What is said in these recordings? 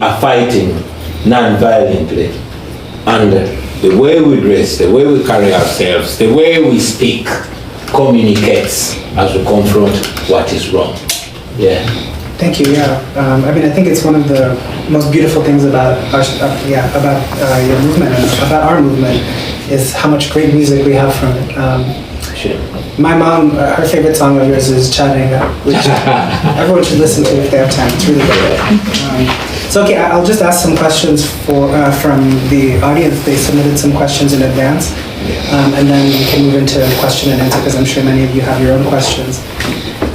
are fighting non-violently. And the way we dress, the way we carry ourselves, the way we speak communicates as we confront what is wrong. Yeah. Thank you. Yeah, I mean, I think it's one of the most beautiful things about our, your movement and about our movement is how much great music we have from it. Sure. My mom, her favorite song of yours is Chattanooga, which everyone should listen to if they have time. It's really good. So okay, I'll just ask some questions from the audience. They submitted some questions in advance, and then we can move into question and answer because I'm sure many of you have your own questions.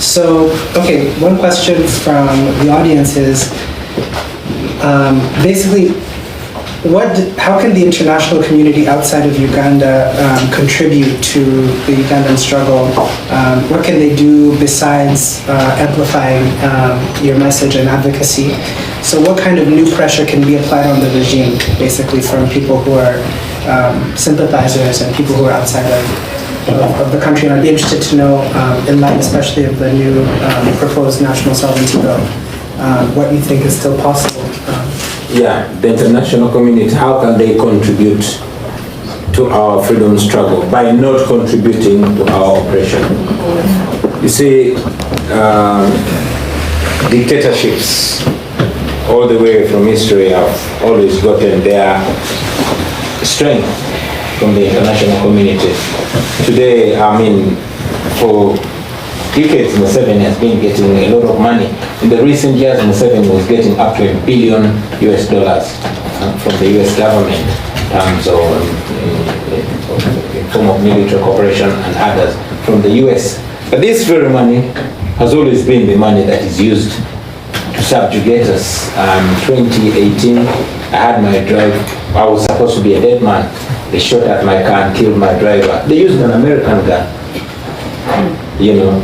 So, okay, one question from the audience is basically, how can the international community outside of Uganda contribute to the Ugandan struggle? What can they do besides amplifying your message and advocacy? So what kind of new pressure can be applied on the regime, basically from people who are sympathizers and people who are outside of the country? And I'd be interested to know, in light especially of the new proposed national sovereignty bill, what you think is still possible. Yeah, the international community, how can they contribute to our freedom struggle by not contributing to our oppression? You see, dictatorships all the way from history have always gotten their strength from the international community. Today, I mean, for decades, Museveni has been getting a lot of money. In the recent years, Museveni was getting up to $1 billion from the US government in terms of in form of military cooperation and others from the US. But this very money has always been the money that is used to subjugate us. 2018, I had my drive. I was supposed to be a dead man. They shot at my car and killed my driver. They used an American gun, you know.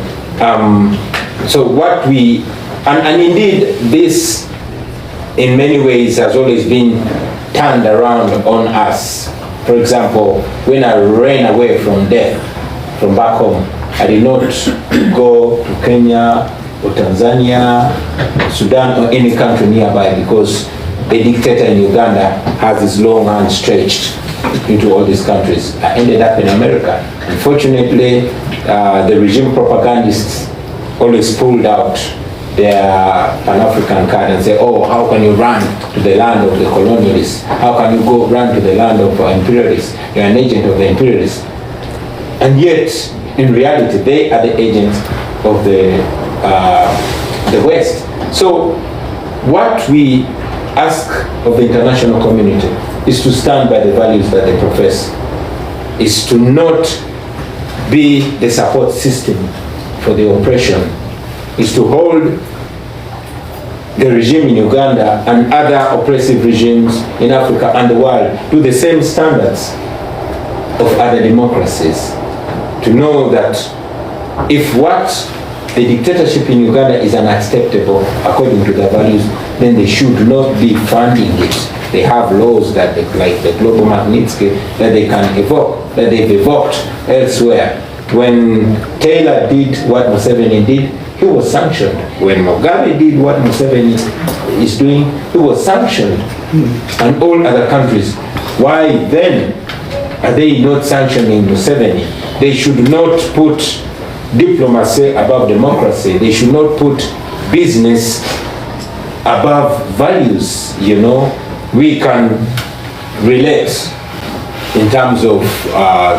So what we, and indeed this in many ways has always been turned around on us. For example, when I ran away from death, from back home, I did not go to Kenya or Tanzania, Sudan, or any country nearby because a dictator in Uganda has his long hand stretched into all these countries. I ended up in America. Unfortunately, the regime propagandists always pulled out their Pan-African card and say, oh, how can you run to the land of the colonialists? How can you go run to the land of imperialists? You're an agent of the imperialists. And yet, in reality, they are the agents of the West. So, what we ask of the international community is to stand by the values that they profess, is to not be the support system for the oppression, is to hold the regime in Uganda and other oppressive regimes in Africa and the world to the same standards of other democracies. To know that if what the dictatorship in Uganda is unacceptable according to their values, then they should not be funding it. They have laws that, like the Global Magnitsky, that they can evoke, that they've evoked elsewhere. When Taylor did what Museveni did, he was sanctioned. When Mugabe did what Museveni is doing, he was sanctioned. And all other countries. Why then are they not sanctioning Museveni? They should not put diplomacy above democracy. They should not put business above values, you know. We can relate in terms of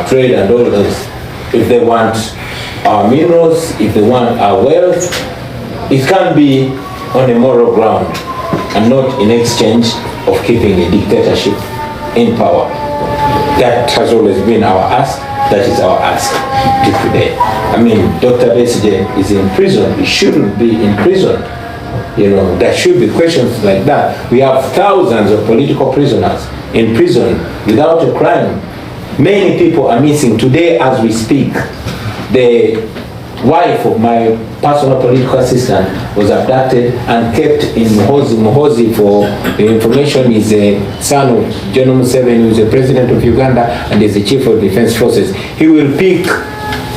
trade and all this. If they want our minerals, if they want our wealth, it can be on a moral ground and not in exchange of keeping a dictatorship in power. That has always been our ask. That is our ask to today. I mean, Dr. Besigye is in prison. He shouldn't be in prison. You know, there should be questions like that. We have thousands of political prisoners in prison without a crime. Many people are missing. Today, as we speak, the wife of my personal political assistant was abducted and kept in Muhozi. Muhozi, for the information, is a son of John Museveni, who is the president of Uganda and is the chief of defense forces. He will pick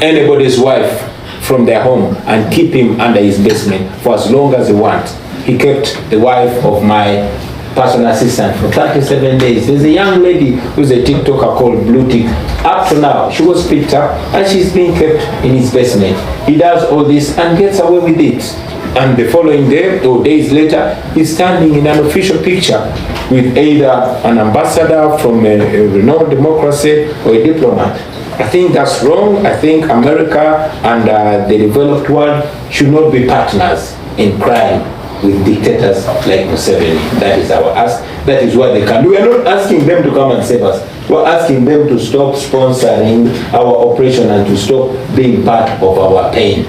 anybody's wife from their home and keep him under his basement for as long as he wants. He kept the wife of my personal assistant for 37 days. There's a young lady who's a TikToker called Blue Tick. Up to now, she was picked up and she's being kept in his basement. He does all this and gets away with it. And the following day or days later, he's standing in an official picture with either an ambassador from a renowned democracy or a diplomat. I think that's wrong. I think America and the developed world should not be partners in crime with dictators like Museveni. That is our ask. That is what they can do. We are not asking them to come and save us. We're asking them to stop sponsoring our operation and to stop being part of our pain.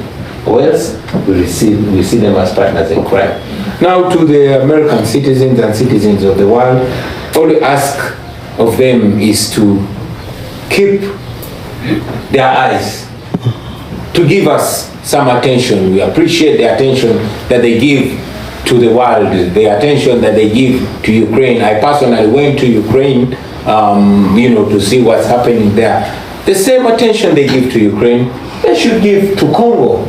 Or else we see them as partners in crime. Now to the American citizens and citizens of the world, all we ask of them is to keep their eyes, to give us some attention. We appreciate the attention that they give to the world, the attention that they give to Ukraine. I personally went to Ukraine, to see what's happening there. The same attention they give to Ukraine, they should give to Congo.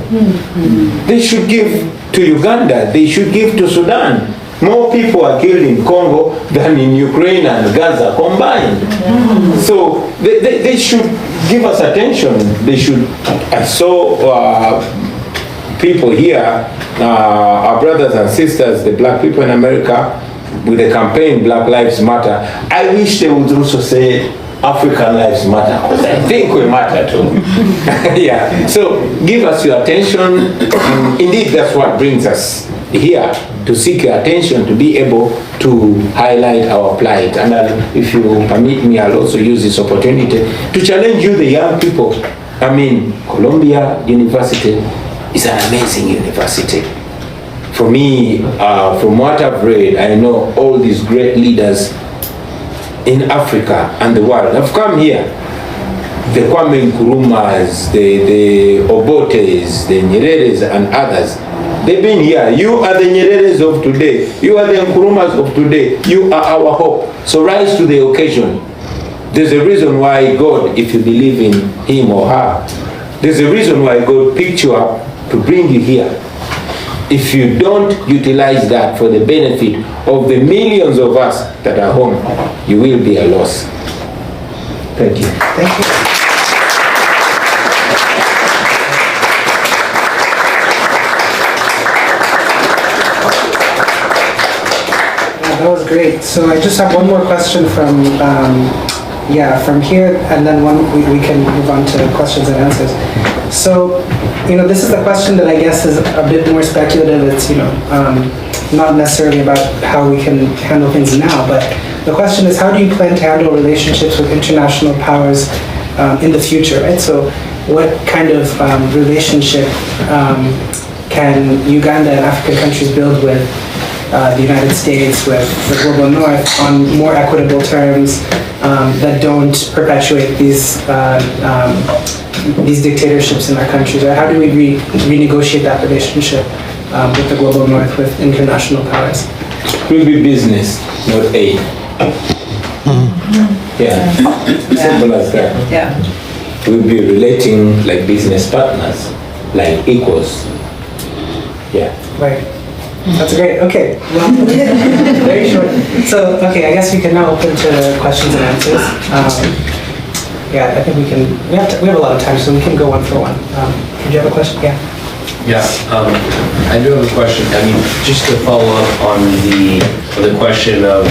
They should give to Uganda. They should give to Sudan. More people are killed in Congo than in Ukraine and Gaza combined. So they should give us attention. They should. I saw people here, our brothers and sisters, the black people in America, with the campaign Black Lives Matter. I wish they would also say African Lives Matter, because I think we matter too. Yeah. So give us your attention. Indeed, that's what brings us here, to seek your attention, to be able to highlight our plight. And if you permit me, I'll also use this opportunity to challenge you, the young people. I mean, Columbia University is an amazing university. For me, from what I've read, I know all these great leaders in Africa and the world have come here. The Kwame Nkrumahs, the Obotes, the Nyereres and others, they've been here. You are the Nyereres of today. You are the Nkrumahs of today. You are our hope. So rise to the occasion. There's a reason why God, if you believe in him or her, there's a reason why God picked you up to bring you here. If you don't utilize that for the benefit of the millions of us that are home, you will be a loss. Thank you. Thank you. That was great. So I just have one more question from here, and then we can move on to questions and answers. So, this is the question that I guess is a bit more speculative. It's, not necessarily about how we can handle things now, but the question is, how do you plan to handle relationships with international powers in the future, right? So what kind of relationship can Uganda and African countries build with the United States, with the global north, on more equitable terms that don't perpetuate these dictatorships in our countries? Or how do we renegotiate that relationship with the global north, with international powers? It will be business, not aid. Yeah, simple as that. Yeah. We'll be relating like business partners, like equals. Yeah. Right. That's great. Okay. Well, very short. So, okay, I guess we can now open to questions and answers. I think we can. We have a lot of time, so we can go one for one. Did you have a question? Yeah. Yeah, I do have a question. I mean, just to follow up on the question of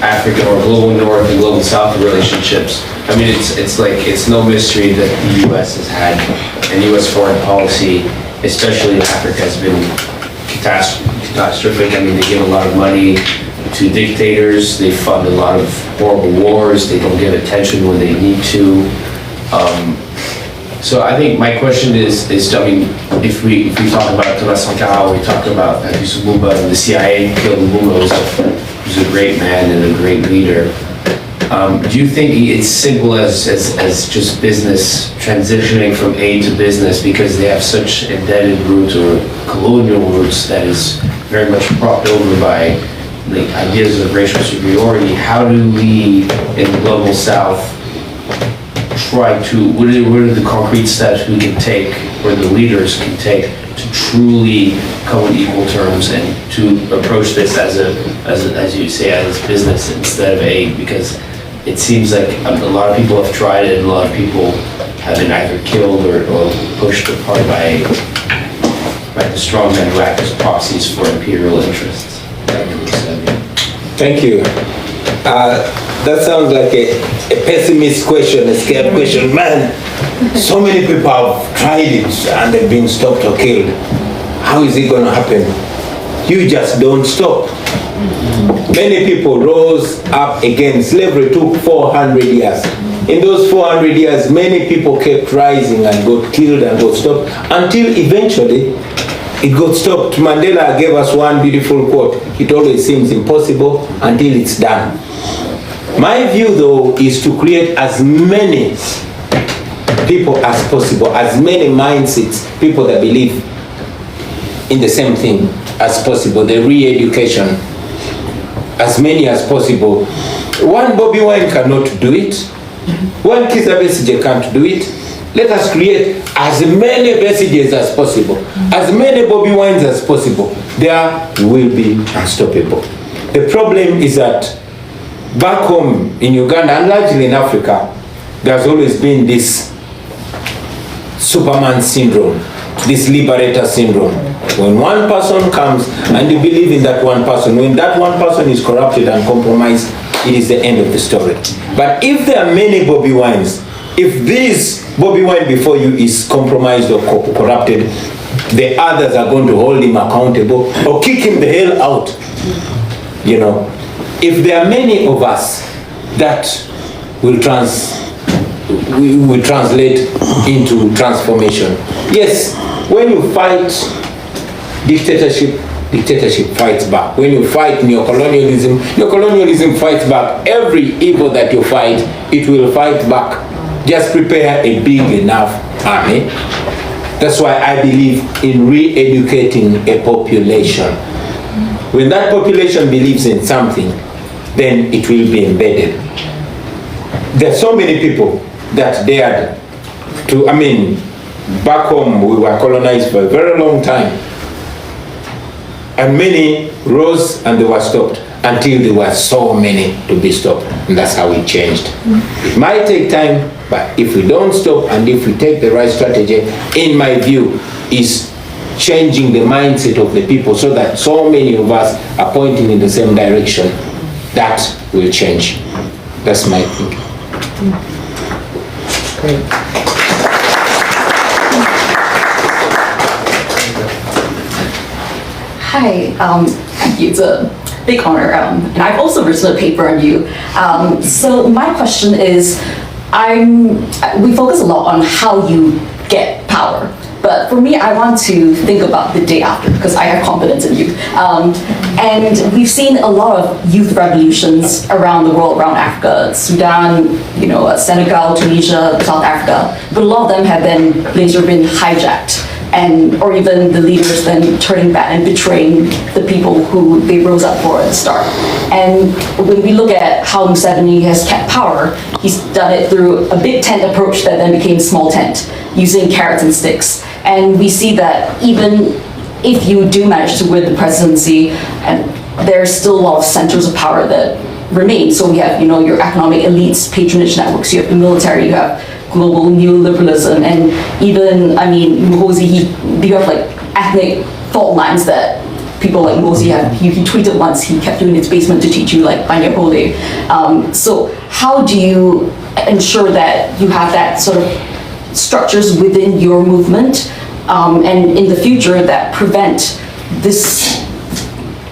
African or global north and global south relationships. I mean, it's no mystery that the U.S. has had, and U.S. foreign policy, especially in Africa, has been catastrophic. I mean, they give a lot of money to dictators. They fund a lot of horrible wars. They don't give attention when they need to. So I think my question is, I mean, if we talk about Thomas Sankara, we talk about Yusuf Mumba, and the CIA killed Mumba, who's a great man and a great leader. Do you think it's simple as just business transitioning from aid to business because they have such embedded roots or colonial roots that is very much propped over by the ideas of racial superiority? How do we in the global south try to, what are the concrete steps we can take, or the leaders can take, to to truly come on equal terms and to approach this as you say, as business instead of because it seems like a lot of people have tried it, and a lot of people have been either killed or pushed apart by the strong men who act as proxies for imperial interests. Thank you. That sounds like a pessimist question, a scared question. Man, so many people have tried it and they've been stopped or killed. How is it going to happen? You just don't stop. Many people rose up against slavery. Took 400 years. In those 400 years, many people kept rising and got killed and got stopped until eventually it got stopped. Mandela gave us one beautiful quote: "It always seems impossible until it's done." My view, though, is to create as many people as possible, as many mindsets, people that believe in the same thing as possible, the re-education, as many as possible. One Bobby Wine cannot do it. One Kizza Besigye can't do it. Let us create as many messages as possible, as many Bobby Wines as possible. There will be unstoppable. The problem is that back home in Uganda and largely in Africa, there's always been this Superman syndrome, this liberator syndrome. When one person comes and you believe in that one person, when that one person is corrupted and compromised, it is the end of the story. But if there are many Bobby Wines, if this Bobby Wine before you is compromised or corrupted, the others are going to hold him accountable or kick him the hell out. You know, if there are many of us that will translate into transformation. Yes, when you fight dictatorship, dictatorship fights back. When you fight neocolonialism, neocolonialism fights back. Every evil that you fight, it will fight back. Just prepare a big enough army. That's why I believe in re-educating a population. When that population believes in something, then it will be embedded. There are so many people that dared to, back home we were colonized for a very long time. And many rose and they were stopped until there were so many to be stopped. And that's how it changed. It might take time, but if we don't stop and if we take the right strategy, in my view, is changing the mindset of the people so that so many of us are pointing in the same direction. That will change. That's my thinking. Great. Hi, thank you. It's a big honor, and I've also written a paper on you. So my question is, we focus a lot on how you get power. But for me, I want to think about the day after because I have confidence in you. And we've seen a lot of youth revolutions around the world, around Africa, Sudan, Senegal, Tunisia, South Africa. But a lot of them have then later been hijacked, or even the leaders then turning back and betraying the people who they rose up for at the start. And when we look at how Museveni has kept power, he's done it through a big tent approach that then became small tent, using carrots and sticks. And we see that even if you do manage to win the presidency, and there's still a lot of centers of power that remain. So we have, your economic elites, patronage networks, you have the military, you have global neoliberalism, and even, Muhoozi, you have like ethnic fault lines that people like Muhoozi have. He tweeted once, he kept doing his basement to teach you like Banyapole. So how do you ensure that you have that sort of structures within your movement and in the future that prevent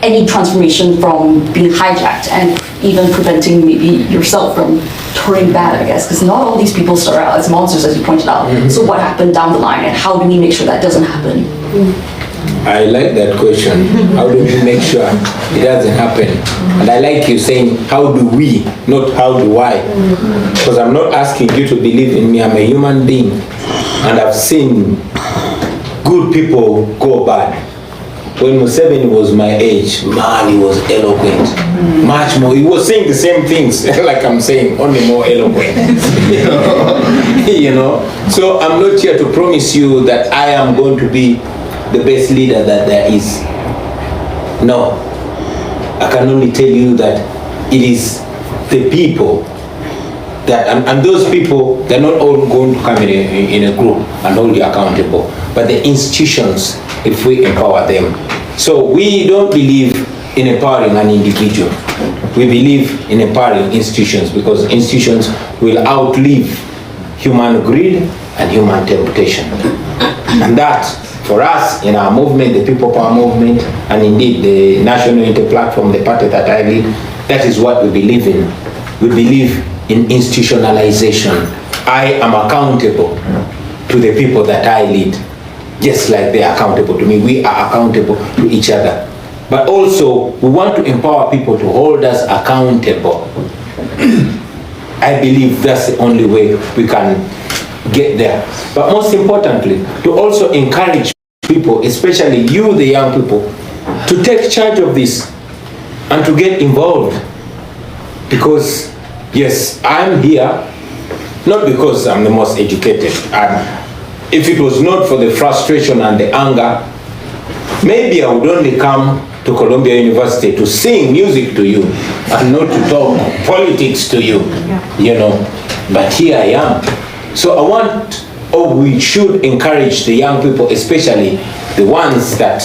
any transformation from being hijacked and even preventing maybe yourself from turning bad, I guess, because not all these people start out as monsters, as you pointed out. Mm-hmm. So what happened down the line and how do we make sure that doesn't happen? I like that question. How do we make sure it doesn't happen? And I like you saying, how do we, not how do I? Because I'm not asking you to believe in me. I'm a human being. And I've seen good people go bad. When Museveni was my age, man, he was eloquent. Much more. He was saying the same things like I'm saying, only more eloquent. So I'm not here to promise you that I am going to be the best leader that there is. No. I can only tell you that it is the people that, and those people, they're not all going to come in a group and hold you accountable, but the institutions, if we empower them. So we don't believe in empowering an individual. We believe in empowering institutions, because institutions will outlive human greed and human temptation. And that, for us, in our movement, the People Power Movement, and indeed the National Unity Platform, the party that I lead, that is what we believe in. We believe in institutionalization. I am accountable to the people that I lead, just like they are accountable to me. We are accountable to each other. But also, we want to empower people to hold us accountable. I believe that's the only way we can get there. But most importantly, to also encourage people, especially you, the young people, to take charge of this and to get involved. Because, yes, I'm here, not because I'm the most educated. If it was not for the frustration and the anger, maybe I would only come to Columbia University to sing music to you and not to talk politics to you, you know. But here I am. So I want, or we should encourage the young people, especially the ones that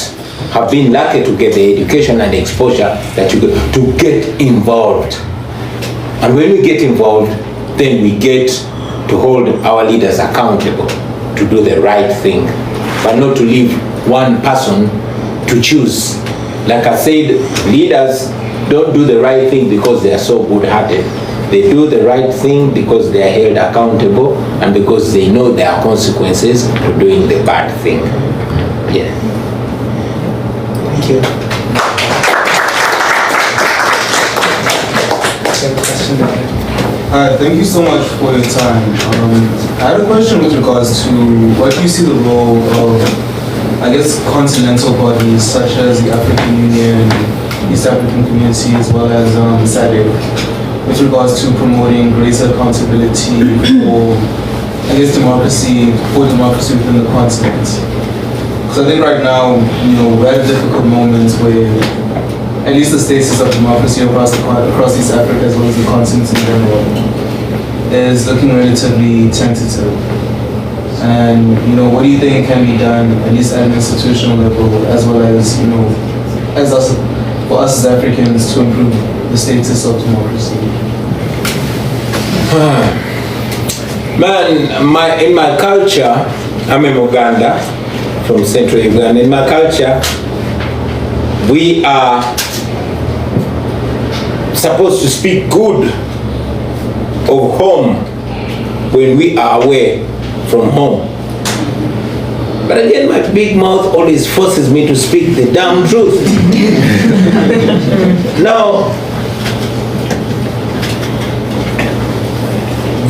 have been lucky to get the education and the exposure that you get, to get involved. And when we get involved, then we get to hold our leaders accountable to do the right thing, but not to leave one person to choose. Like I said, leaders don't do the right thing because they are so good-hearted. They do the right thing because they are held accountable and because they know there are consequences to doing the bad thing. Yeah. Thank you. Hi, thank you so much for your time. I had a question with regards to what you see the role of, I guess, continental bodies such as the African Union, East African Community, as well as SAHA, with regards to promoting greater accountability for, I guess, democracy within the continent. Because I think right now, you know, we're at a difficult moment where at least the status of democracy across East Africa, as well as the continent in general, is looking relatively tentative. And, you know, what do you think can be done, at least at an institutional level, as well as, you know, for us as Africans, to improve the status of democracy? Man, in my culture, I'm in Uganda, from central Uganda. In my culture, we are supposed to speak good of home when we are away from home. But again, my big mouth always forces me to speak the damn truth. Now,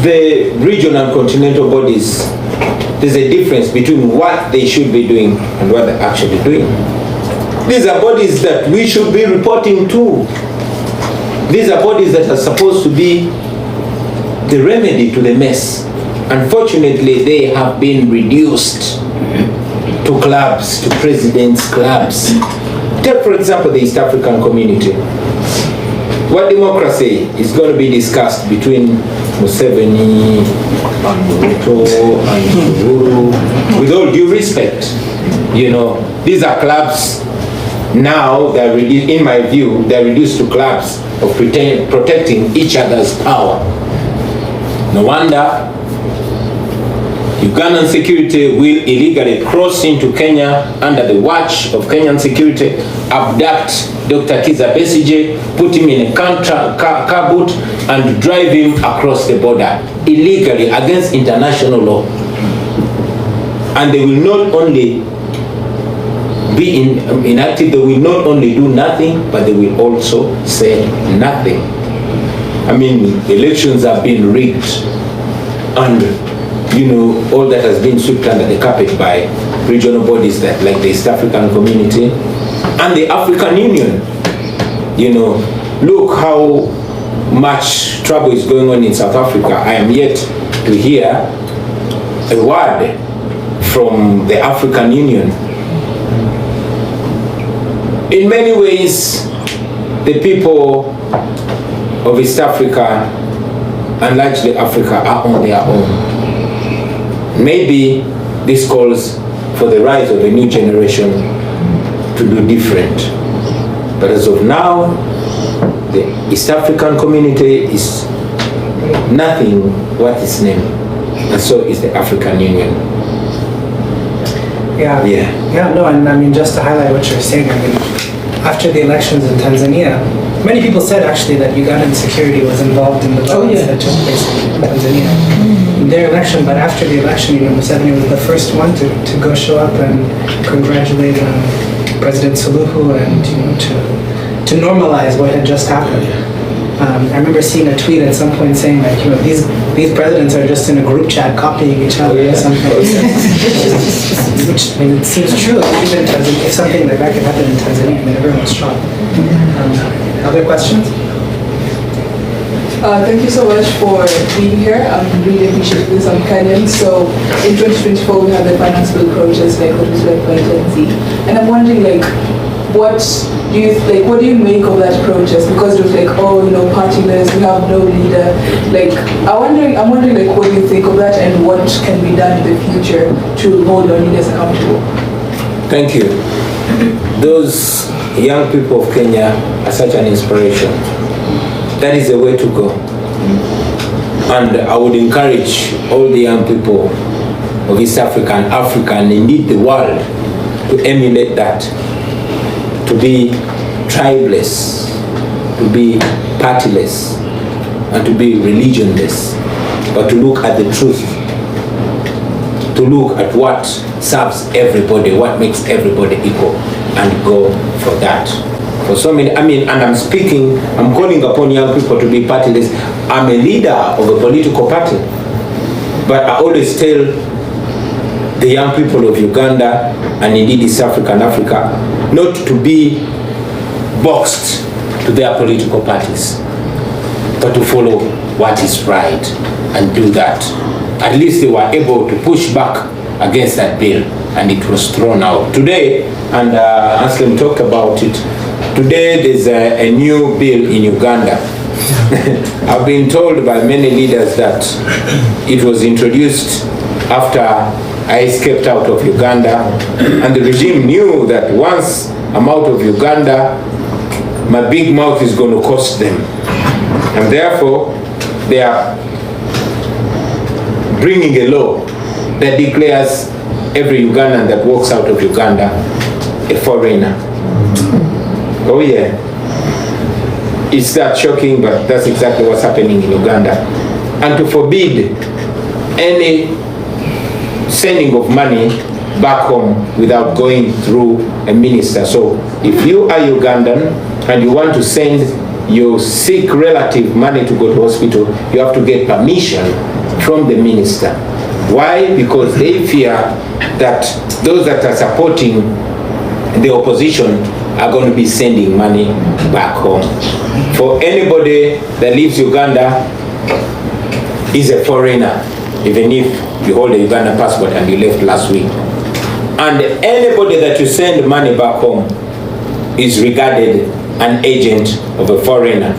the regional and continental bodies, there's a difference between what they should be doing and what they're actually doing. These are bodies that we should be reporting to. These are bodies that are supposed to be the remedy to the mess. Unfortunately, they have been reduced to clubs, to presidents' clubs. Take, for example, the East African Community. What democracy is going to be discussed between Museveni and Ruto and Uhuru? With all due respect, you know, these are clubs now, they're in my view, they're reduced to clubs of protecting each other's power. No wonder Ugandan security will illegally cross into Kenya under the watch of Kenyan security, abduct Dr. Kizza Besigye, put him in a car boot and drive him across the border illegally against international law. And they will not only be inactive, they will not only do nothing, but they will also say nothing. I mean, elections have been rigged and, you know, all that has been swept under the carpet by regional bodies that, like the East African Community and the African Union. You know, look how much trouble is going on in South Africa. I am yet to hear a word from the African Union In many ways, the people of East Africa and largely Africa are on their own. Maybe this calls for the rise of a new generation to do different. But as of now, the East African community is nothing what its name, and so is the African Union. No, and I mean, just to highlight what you're saying, I mean, after the elections in Tanzania, many people said actually that Ugandan security was involved in the violence that took place in Tanzania. In their election, but after the election, Museveni was the first one to go show up and congratulate President Suluhu and to normalize what had just happened. I remember seeing a tweet at some point saying like, these presidents are just in a group chat copying each other or something. Which, I mean, it seems true. Even in Tanzania, if something like that could happen in Tanzania, I mean, everyone was shocked. Other questions? Thank you so much for being here. I'm really appreciative this. I'm Kenyan. So in 2024, we have the finance bill approaches like what was led by Gen Z. And I'm wondering what do you make of that protest? Because it was partyless, we have no leader. I'm wondering what do you think of that and what can be done in the future to hold our leaders accountable? Thank you. Those young people of Kenya are such an inspiration. That is the way to go. And I would encourage all the young people of East Africa and indeed the world to emulate that. To be tribeless, to be partyless, and to be religionless, but to look at the truth, to look at what serves everybody, what makes everybody equal, and go for that. For so many, and I'm calling upon young people to be partyless. I'm a leader of a political party, but I always tell the young people of Uganda and indeed East Africa and Africa not to be boxed to their political parties, but to follow what is right and do that. At least they were able to push back against that bill and it was thrown out. Today, and Anselm talked about it, today there's a new bill in Uganda. I've been told by many leaders that it was introduced after I escaped out of Uganda, and the regime knew that once I'm out of Uganda, my big mouth is going to cost them. And therefore, they are bringing a law that declares every Ugandan that walks out of Uganda a foreigner. Oh yeah. It's that shocking, but that's exactly what's happening in Uganda. And to forbid any sending of money back home without going through a minister. So if you are Ugandan and you want to send your sick relative money to go to hospital, you have to get permission from the minister. Why? Because they fear that those that are supporting the opposition are going to be sending money back home. For anybody that leaves Uganda is a foreigner, even if you hold a Uganda passport and you left last week. And anybody that you send money back home is regarded an agent of a foreigner.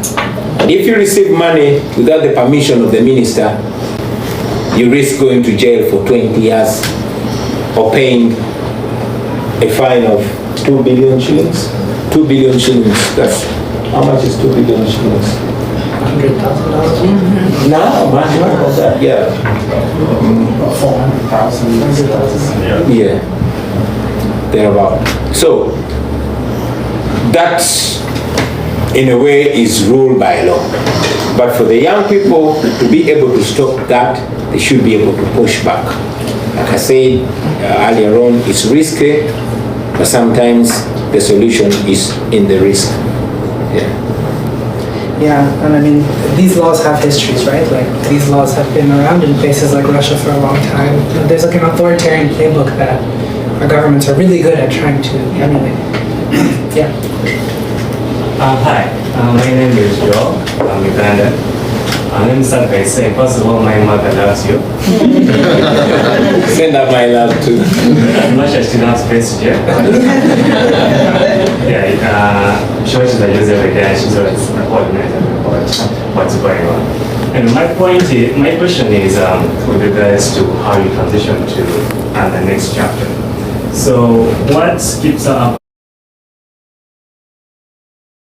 And if you receive money without the permission of the minister, you risk going to jail for 20 years or paying a fine of 2 billion shillings. 2 billion shillings. That's how much is 2 billion shillings? $100,000? No, much more than that. Yeah. 400,000. Yeah. Thereabout. So that, in a way, is ruled by law. But for the young people to be able to stop that, they should be able to push back. Like I said earlier on, it's risky, but sometimes the solution is in the risk. Yeah. Yeah, and I mean, these laws have histories, right? Like, these laws have been around in places like Russia for a long time. There's like an authoritarian playbook that our governments are really good at trying to emulate. Yeah. Hi, my name is Joe. I'm Ugandan. Let me start by saying, first of all, my mother loves you. Send out my love too. As much as she loves Best Jeff. she watches the news every day and she's always organizing about what's going on. And my question is with regards to how you transition to the next chapter. So what keeps her up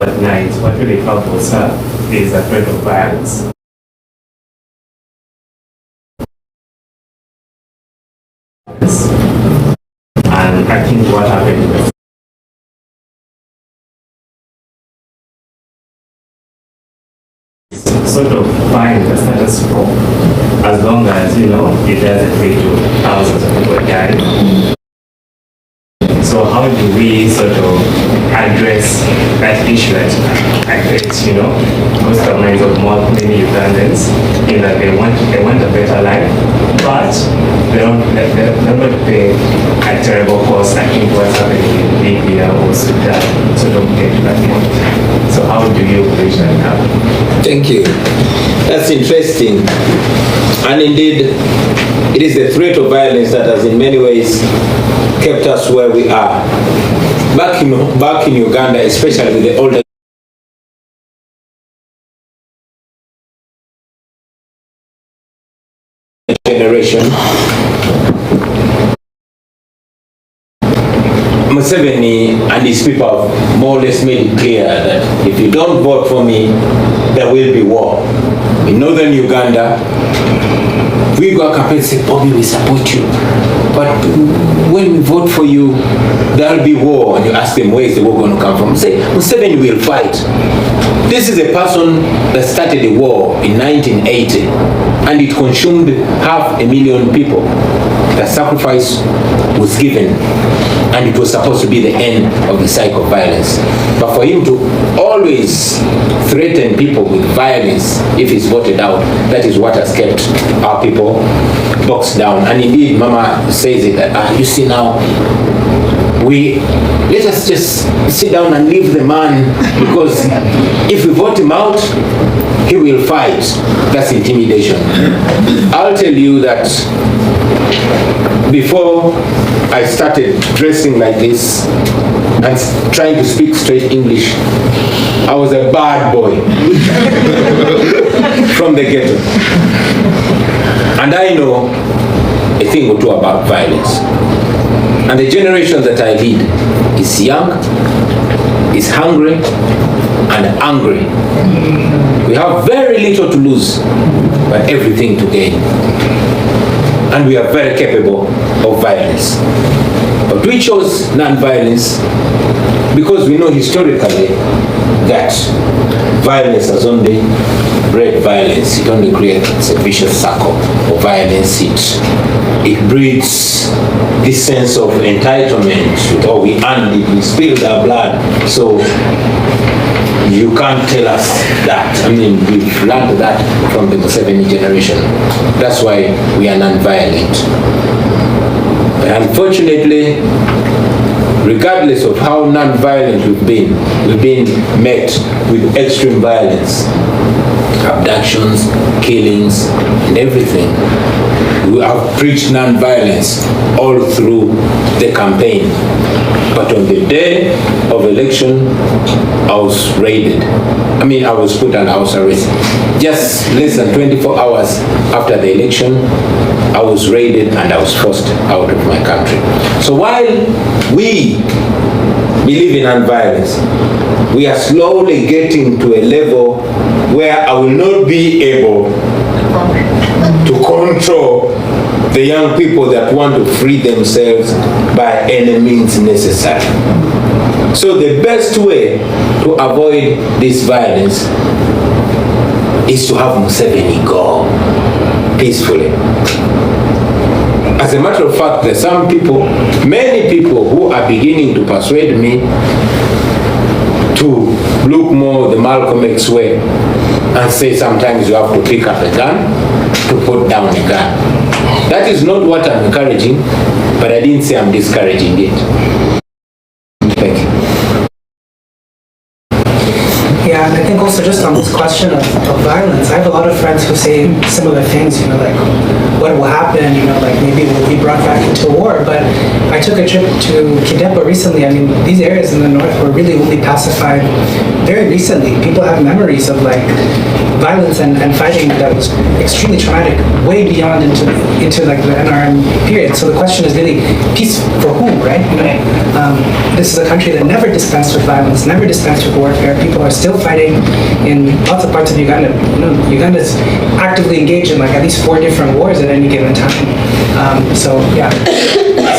at night? What really troubles her is the threat of violence. And I think what happened in the sort of find the status quo as long as, it doesn't lead to thousands of people dying. So how do we sort of address that issue that affects, most of minds of many Ugandans in that they want a better life, but they're not going to pay a terrible cost. I think what's happening in Libya or Sudan sort of get to that point. So how do you bridge that gap? Thank you. That's interesting. And indeed, it is the threat of violence that has in many ways kept us where we are. Back in Uganda, especially with the older generation, Museveni and his people have more or less made it clear that if you don't vote for me, there will be war. In northern Uganda, we go up and say, Bobby, we support you. But when we vote for you, there will be war. And you ask them, where is the war going to come from? Say, Museveni will fight. This is a person that started a war in 1980, and it consumed 500,000 people. The sacrifice was given, and it was supposed to be the end of the cycle of violence. But for him to always threaten people with violence if he's voted out, that is what has kept our people boxed down. And indeed, Mama says it, that you see now, let us just sit down and leave the man, because if we vote him out, he will fight. That's intimidation. I'll tell you that before I started dressing like this and trying to speak straight English, I was a bad boy from the ghetto. And I know a thing or two about violence. And the generation that I lead is young, is hungry, and angry. We have very little to lose, but everything to gain. And we are very capable of violence. But we chose non-violence because we know historically that violence has only bred violence. It only creates a vicious circle of violence. It breeds this sense of entitlement. Oh, we earned it, we spilled our blood, so you can't tell us that. I mean, we've learned that from the Museveni generation. That's why we are non-violent. Unfortunately, regardless of how non-violent we've been met with extreme violence, abductions, killings, and everything. We have preached non-violence all through the campaign. But on the day of election, I was raided. I was put on house arrest. Just less than 24 hours after the election, I was raided and I was forced out of my country. So while we believe in non-violence, we are slowly getting to a level where I will not be able to control the young people that want to free themselves by any means necessary. So the best way to avoid this violence is to have Museveni go peacefully. As a matter of fact, there are some people, many people who are beginning to persuade me to look more the Malcolm X way and say sometimes you have to pick up a gun to put down a gun. That is not what I'm encouraging, but I didn't say I'm discouraging it. Thank you. Yeah, and I think also just on this question of violence, I have a lot of friends who say similar things, like what will happen, like maybe we'll be brought back into war. But I took a trip to Kidepo recently. I mean, these areas in the north were really only pacified very recently. People have memories of like violence and fighting that was extremely traumatic, way beyond into like the NRM period. So the question is really peace for whom, right? This is a country that never dispensed with violence, never dispensed with warfare. People are still fighting in lots of parts of Uganda. Uganda's actively engaged in like at least 4 different wars at any given time. So yeah.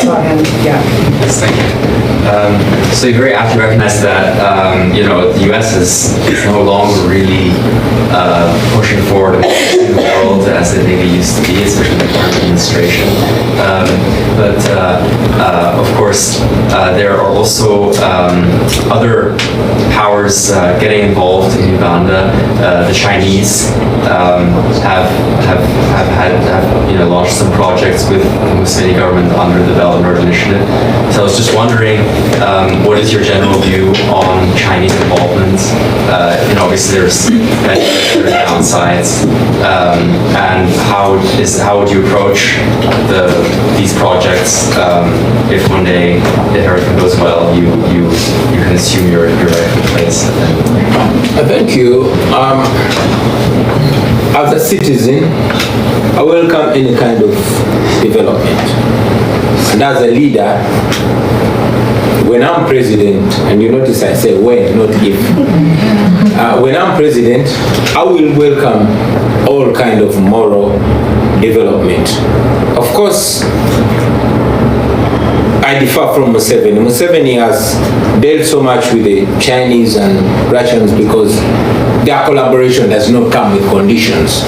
Yes, thank you. So you're very apt to recognize that the U.S. is no longer really pushing forward in the world as it maybe used to be, especially the current administration. But of course, there are also other powers getting involved in Uganda. The Chinese have launched some projects with the Museveni government under the Belt and Road Initiative. So I was just wondering, what is your general view on Chinese involvement? Obviously there's many downsides, and how would you approach these projects if one day, if everything goes well, you can assume your rightful place? Thank you. As a citizen, I welcome any kind of development. And as a leader, when I'm president, and you notice I say when, not if. When I'm president, I will welcome all kind of moral development. Of course, I differ from Museveni. Museveni has dealt so much with the Chinese and Russians because their collaboration does not come with conditions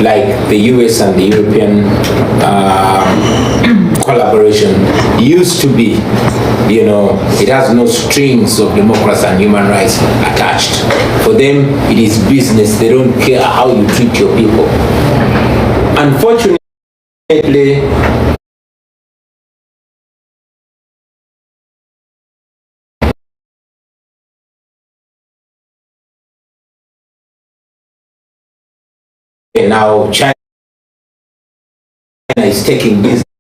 like the US and the European collaboration used to be. It has no strings of democracy and human rights attached. For them, it is business. They don't care how you treat your people. Unfortunately, now China is taking business